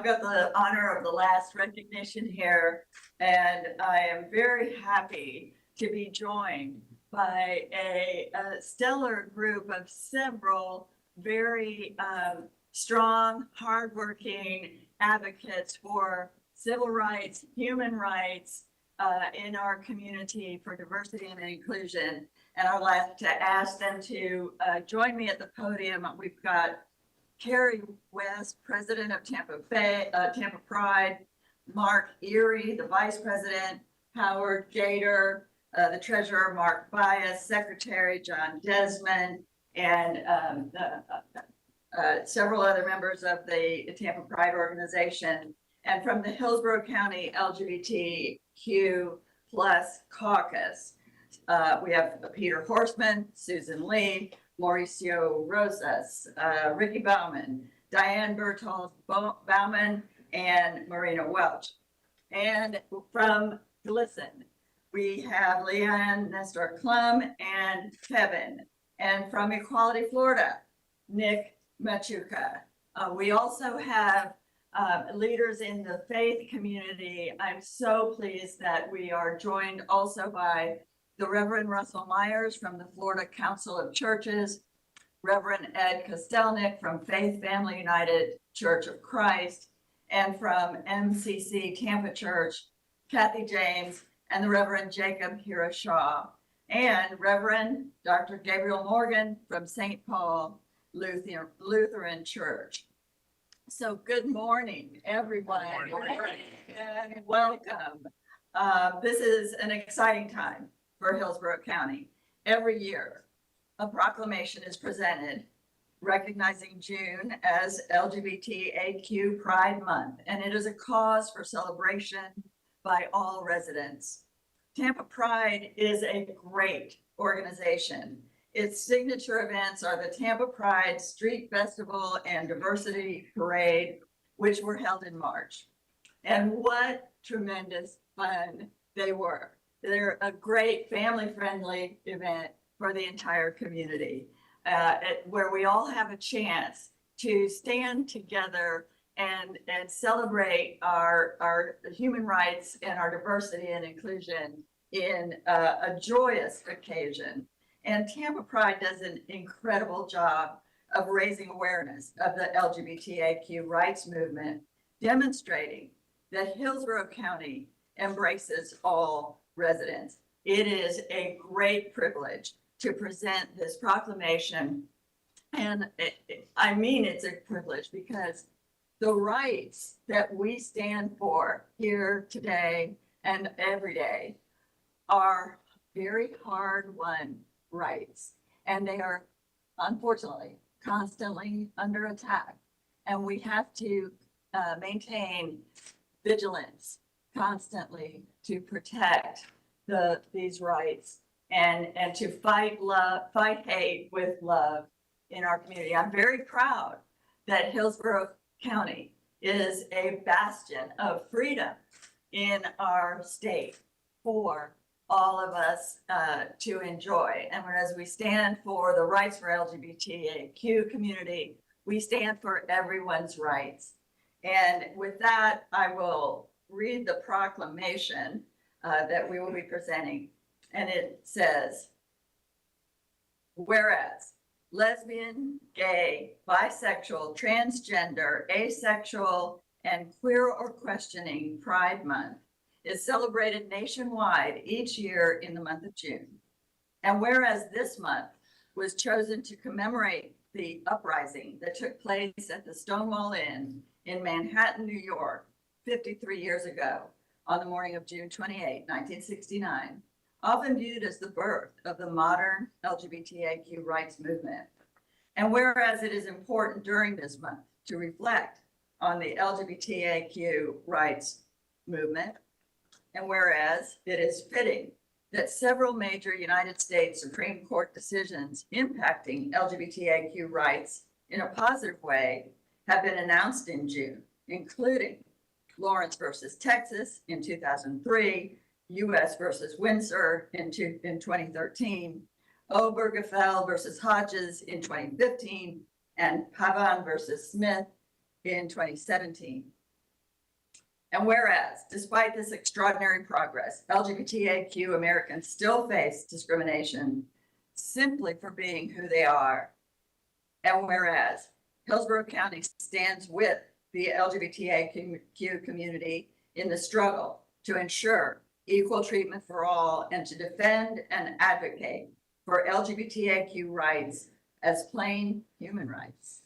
I've got the honor of the last recognition here, and I am very happy to be joined by a stellar group of several very strong, hardworking advocates for civil rights, human rights in our community, for diversity and inclusion. And I'd like to ask them to join me at the podium. We've got Carrie West, president of Tampa Pride, Mark Erie, the vice president, Howard Gator, the treasurer, Mark Bias, secretary, John Desmond, and several other members of the Tampa Pride organization. And from the Hillsborough County LGBTAQ Plus Caucus, we have Peter Horstman, Susan Lee, Mauricio Rosas, Ricky Bauman, Diane Berthold Bauman, and Marina Welch. And from GLSEN, we have Leanne Nestor Klum and Kevin. And from Equality Florida, Nick Machuca. We also have leaders in the faith community. I'm so pleased that we are joined also by the Reverend Russell Myers from the Florida Council of Churches, Reverend Ed Kostelnik from Faith Family United Church of Christ, and from MCC Tampa Church, Kathy James, and the Reverend Jacob Hiroshaw, and Reverend Dr. Gabriel Morgan from St. Paul Lutheran Church. So good morning, everyone, and welcome. This is an exciting time for Hillsborough County. Every year, a proclamation is presented recognizing June as LGBTAQ Pride Month, and it is a cause for celebration by all residents. Tampa Pride is a great organization. Its signature events are the Tampa Pride Street Festival and Diversity Parade, which were held in March. And what tremendous fun they were. They're a great family-friendly event for the entire community, where we all have a chance to stand together and celebrate our human rights and our diversity and inclusion in a joyous occasion. And Tampa Pride does an incredible job of raising awareness of the LGBTAQ rights movement, demonstrating that Hillsborough County embraces all residents. It is a great privilege to present this proclamation. And I mean, it's a privilege because the rights that we stand for here today and every day are very hard-won rights. And they are, unfortunately, constantly under attack. And we have to maintain vigilance constantly to protect these rights and to fight hate with love in our community. I'm very proud that Hillsborough County is a bastion of freedom in our state for all of us to enjoy. And whereas we stand for the rights for LGBTAQ community, we stand for everyone's rights. And with that, I will read the proclamation that we will be presenting. And it says, whereas lesbian, gay, bisexual, transgender, asexual, and queer or questioning Pride Month is celebrated nationwide each year in the month of June. And whereas this month was chosen to commemorate the uprising that took place at the Stonewall Inn in Manhattan, New York, 53 years ago, on the morning of June 28, 1969, often viewed as the birth of the modern LGBTAQ rights movement. And whereas it is important during this month to reflect on the LGBTAQ rights movement, and whereas it is fitting that several major United States Supreme Court decisions impacting LGBTAQ rights in a positive way have been announced in June, including Lawrence versus Texas in 2003, U.S. versus Windsor in 2013, Obergefell versus Hodges in 2015, and Pavan versus Smith in 2017. And whereas, despite this extraordinary progress, LGBTAQ Americans still face discrimination simply for being who they are. And whereas, Hillsborough County stands with the LGBTAQ community in the struggle to ensure equal treatment for all and to defend and advocate for LGBTAQ rights as plain human rights.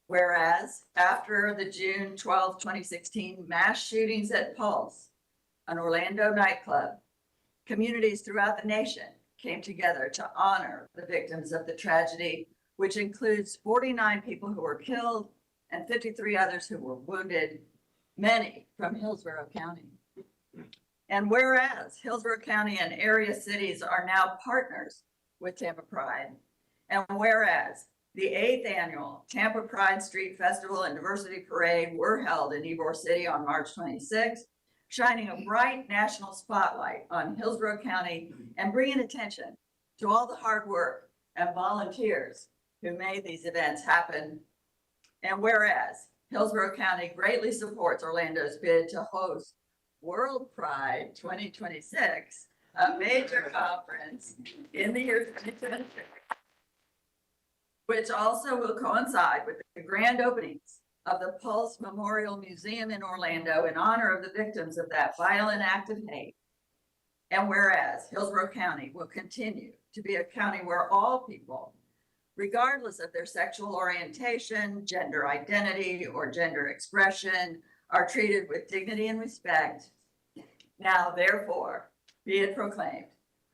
Whereas, after the June 12, 2016 mass shootings at Pulse, an Orlando nightclub, communities throughout the nation came together to honor the victims of the tragedy, which includes 49 people who were killed and 53 others who were wounded, many from Hillsborough County. And whereas Hillsborough County and area cities are now partners with Tampa Pride, and whereas the 8th annual Tampa Pride Street Festival and Diversity Parade were held in Ybor City on March 26th, shining a bright national spotlight on Hillsborough County and bringing attention to all the hard work and volunteers who made these events happen. And whereas Hillsborough County greatly supports Orlando's bid to host World Pride 2026, a major conference in the year 2026, which also will coincide with the grand openings of the Pulse Memorial Museum in Orlando in honor of the victims of that violent act of hate. And whereas Hillsborough County will continue to be a county where all people, regardless of their sexual orientation, gender identity, or gender expression, are treated with dignity and respect. Now, therefore, be it proclaimed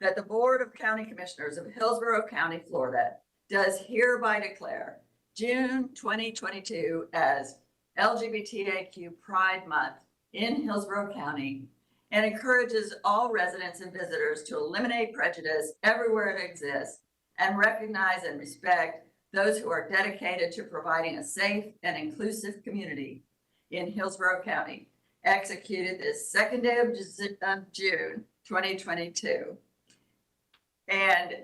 that the Board of County Commissioners of Hillsborough County, Florida, does hereby declare June 2022 as LGBTAQ Pride Month in Hillsborough County and encourages all residents and visitors to eliminate prejudice everywhere it exists and recognize and respect those who are dedicated to providing a safe and inclusive community in Hillsborough County, executed this 2nd day of June 2022. And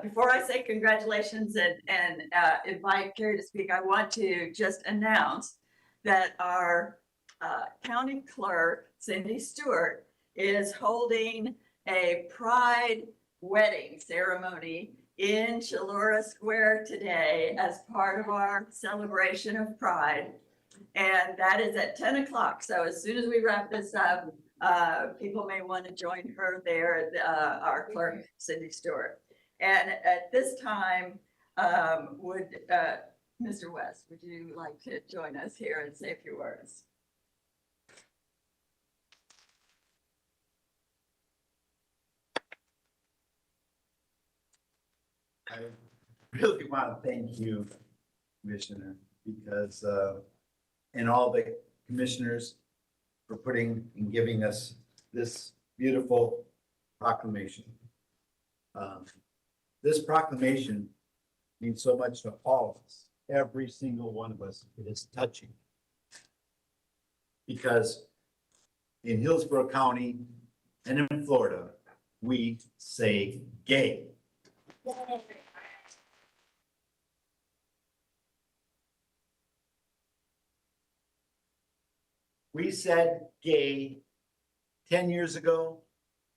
before I say congratulations and invite Carrie to speak, I want to just announce that our county clerk, Cindy Stewart, is holding a Pride wedding ceremony in Chalura Square today as part of our celebration of Pride. And that is at 10 o'clock. So as soon as we wrap this up, people may want to join her there, our clerk, Cindy Stewart. And at this time, would Mr. West, would you like to join us here and say a few words? I really want to thank you, Commissioner, because, and all the commissioners for putting and giving us this beautiful proclamation. This proclamation means so much to all of us, every single one of us. It is touching. Because in Hillsborough County and in Florida, we say gay. We said gay 10 years ago,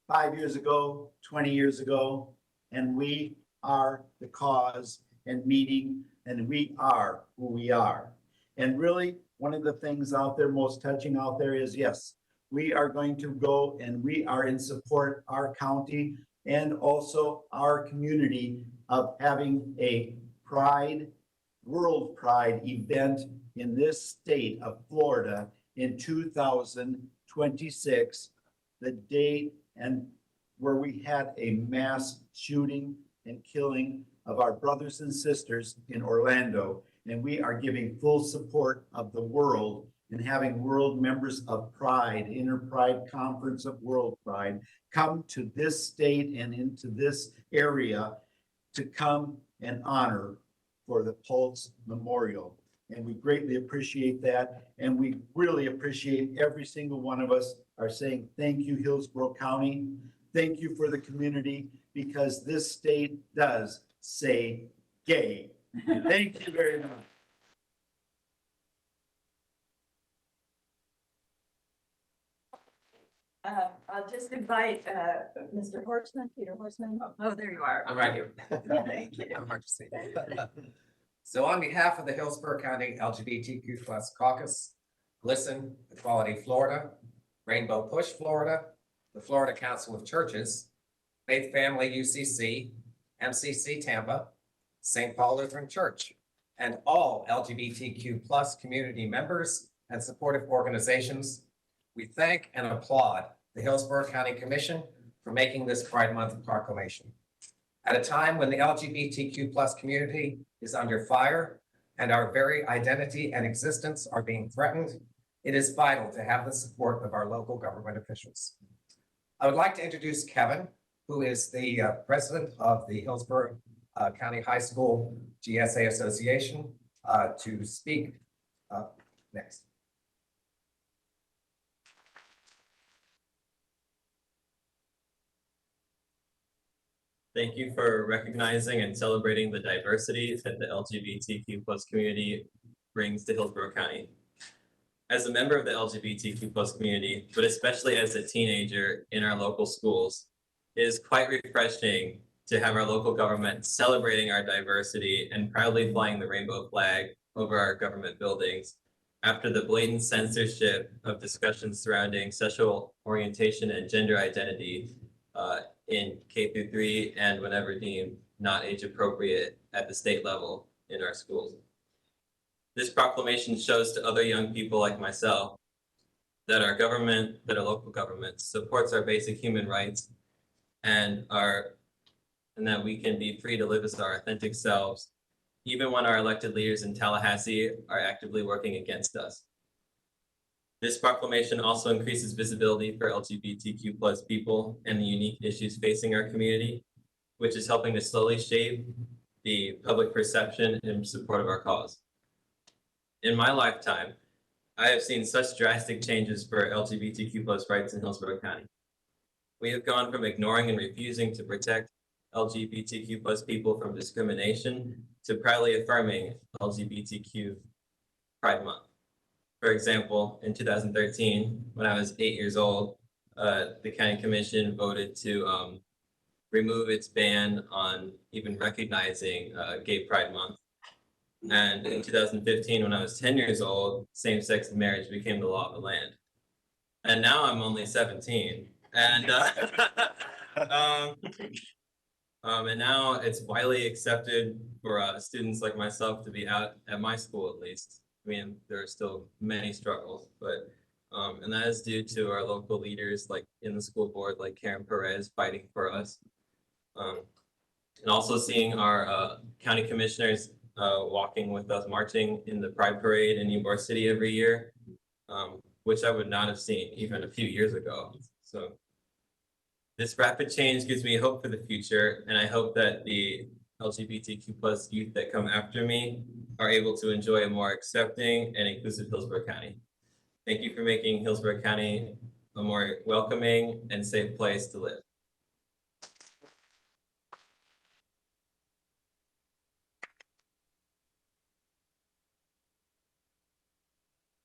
5 years ago, 20 years ago, and we are the cause and meeting, and we are who we are. And really, one of the things out there, most touching out there is, yes, we are going to go and we are in support our county and also our community of having a Pride, World Pride event in this state of Florida in 2026, the date and where we had a mass shooting and killing of our brothers and sisters in Orlando. And we are giving full support of the world and having world members of Pride, Interpride Conference of World Pride, come to this state and into this area to come and honor for the Pulse Memorial. And we greatly appreciate that. And we really appreciate every single one of us are saying, thank you, Hillsborough County. Thank you for the community, because this state does say gay. Thank you very much. I'll just invite Mr. Horstman, Peter Horstman. Oh, there you are. I'm right here. Thank you. I'm hard to see. So on behalf of the Hillsborough County LGBTQ Caucus, Listen, Equality Florida, Rainbow Push Florida, the Florida Council of Churches, Faith Family UCC, MCC Tampa, St. Paul Lutheran Church, and all LGBTQ community members and supportive organizations, we thank and applaud the Hillsborough County Commission for making this Pride Month proclamation. At a time when the LGBTQ community is under fire and our very identity and existence are being threatened, it is vital to have the support of our local government officials. I would like to introduce Kevin, who is the president of the Hillsborough County High School GSA Association, to speak next. Thank you for recognizing and celebrating the diversity that the LGBTQ community brings to Hillsborough County. As a member of the LGBTQ community, but especially as a teenager in our local schools, it is quite refreshing to have our local government celebrating our diversity and proudly flying the rainbow flag over our government buildings after the blatant censorship of discussions surrounding sexual orientation and gender identity in K-3 and whenever deemed not age appropriate at the state level in our schools. This proclamation shows to other young people like myself that our government, that our local government supports our basic human rights and that we can be free to live as our authentic selves, even when our elected leaders in Tallahassee are actively working against us. This proclamation also increases visibility for LGBTQ people and the unique issues facing our community, which is helping to slowly shape the public perception in support of our cause. In my lifetime, I have seen such drastic changes for LGBTQ rights in Hillsborough County. We have gone from ignoring and refusing to protect LGBTQ people from discrimination to proudly affirming LGBTQ Pride Month. For example, in 2013, when I was 8 years old, the County Commission voted to remove its ban on even recognizing Gay Pride Month. And in 2015, when I was 10 years old, same-sex marriage became the law of the land. And now I'm only 17. And and now it's widely accepted for students like myself to be out at my school, at least. I mean, there are still many struggles, but and that is due to our local leaders, like in the school board, like Karen Perez, fighting for us, and also seeing our county commissioners walking with us, marching in the Pride Parade in Ybor City every year, which I would not have seen even a few years ago. So this rapid change gives me hope for the future, and I hope that the LGBTQ youth that come after me are able to enjoy a more accepting and inclusive Hillsborough County. Thank you for making Hillsborough County a more welcoming and safe place to live.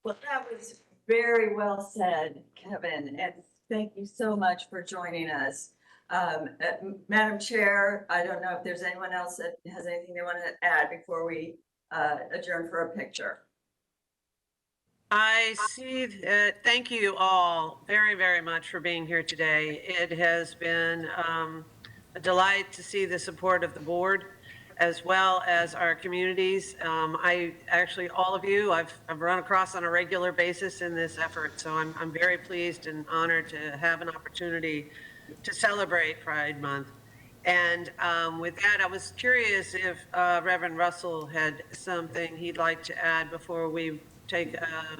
Well, that was very well said, Kevin, and thank you so much for joining us. Madam Chair, I don't know if there's anyone else that has anything they want to add before we adjourn for a picture. I see that. Thank you all very, very much for being here today. It has been a delight to see the support of the board as well as our communities. I actually, all of you, I've run across on a regular basis in this effort. So I'm very pleased and honored to have an opportunity to celebrate Pride Month. And with that, I was curious if Reverend Russell had something he'd like to add before we take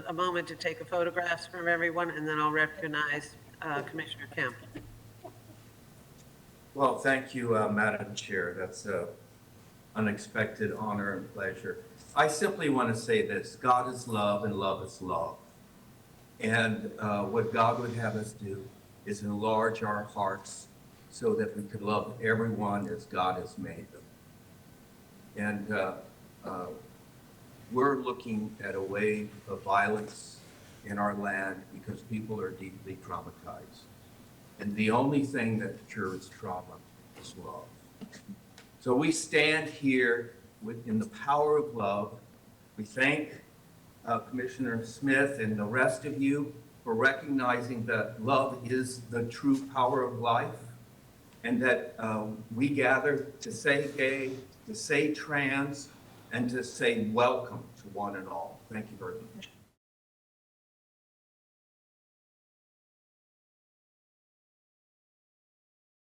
a moment to take photographs from everyone, and then I'll recognize Commissioner Kemp. Well, thank you, Madam Chair. That's an unexpected honor and pleasure. I simply want to say this: God is love and love is love. And what God would have us do is enlarge our hearts so that we could love everyone as God has made them. And we're looking at a wave of violence in our land because people are deeply traumatized. And the only thing that cures trauma is love. So we stand here in the power of love. We thank Commissioner Smith and the rest of you for recognizing that love is the true power of life, and that we gather to say gay, to say trans, and to say welcome to one and all. Thank you very much.